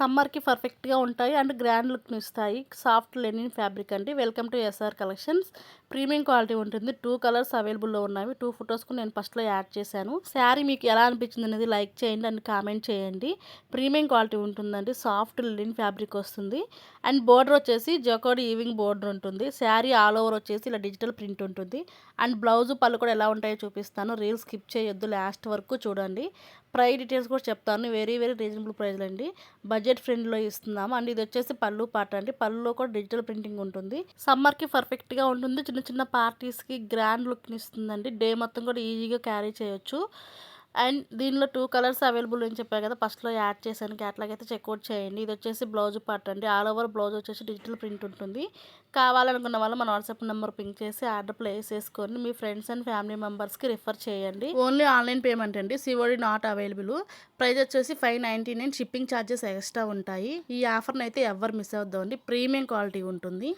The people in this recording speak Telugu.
సమ్మర్‌కి పర్ఫెక్ట్‌గా ఉంటాయి అండ్ గ్రాండ్ లుక్‌ని ఇస్తాయి. సాఫ్ట్ లెనిన్ ఫ్యాబ్రిక్ అండి. Welcome to SR collections. Premium quality ఉంటుంది. 2 కలర్స్ అవైలబుల్‌లో ఉన్నవి. 2 ఫోటోస్ కూడా నేను ఫస్ట్‌లో యాడ్ చేశాను. శారీ మీకు ఎలా అనిపించింది అనేది లైక్ చేయండి అండ్ కామెంట్ చేయండి. ప్రీమియం క్వాలిటీ ఉంటుందండి. సాఫ్ట్ లెనిన్ ఫ్యాబ్రిక్ వస్తుంది. అండ్ బోర్డర్ వచ్చేసి జకోడి ఈవింగ్ బోర్డర్ ఉంటుంది. శారీ ఆల్ ఓవర్ వచ్చేసి ఇలా డిజిటల్ ప్రింట్ ఉంటుంది. అండ్ బ్లౌజ్ పళ్ళు కూడా ఎలా ఉంటాయో చూపిస్తాను. రీల్ స్కిప్ చేయొద్దు, లాస్ట్ వరకు చూడండి. ప్రైస్ డీటెయిల్స్ కూడా చెప్తాను. వెరీ రీజనబుల్ ప్రైస్‌లో అండి. బడ్జెట్ ఫ్రెండ్‌లో ఇస్తున్నాము. అండ్ ఇది వచ్చేసి పళ్ళు పార్ట్ అండి. పళ్ళులో కూడా డిజిటల్ ప్రింటింగ్ ఉంటుంది. సమ్మర్‌కి పర్ఫెక్ట్‌గా ఉంటుంది. చిన్న చిన్న పార్టీస్‌కి గ్రాండ్ లుక్‌ని ఇస్తుందండి. డే మొత్తం కూడా ఈజీగా క్యారీ చేయొచ్చు. అండ్ దీనిలో 2 కలర్స్ అవైలబుల్ అని చెప్పాను కదా! ఫస్ట్‌లో యాడ్ చేశాను. క్యాటలాగ్ అయితే చెక్‌ఔట్ చేయండి. ఇది వచ్చేసి బ్లౌజ్ పార్ట్ అండి. ఆల్ ఓవర్ బ్లౌజ్ వచ్చేసి డిజిటల్ ప్రింట్ ఉంటుంది. కావాలనుకున్న వాళ్ళు మన వాట్సాప్ నెంబర్ పింక్ చేసి ఆర్డర్ ప్లేస్ చేసుకొని మీ ఫ్రెండ్స్ అండ్ ఫ్యామిలీ మెంబర్స్‌కి రిఫర్ చేయండి. ఓన్లీ ఆన్‌లైన్ పేమెంట్ అండి. COD not available. ప్రైస్ వచ్చేసి 599. షిప్పింగ్ ఛార్జెస్ ఎక్స్ట్రా ఉంటాయి. ఈ ఆఫర్‌ని అయితే ఎవ్వరు మిస్ అవ్వద్దండి. ప్రీమియం క్వాలిటీ ఉంటుంది.